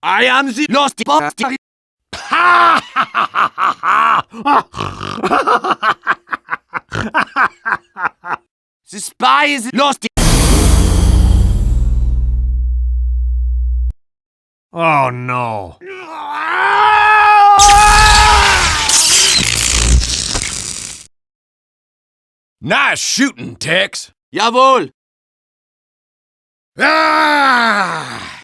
I am the lost buster. The spy is lost. Oh no. Nice shooting, Tex. Jawohl. Ah!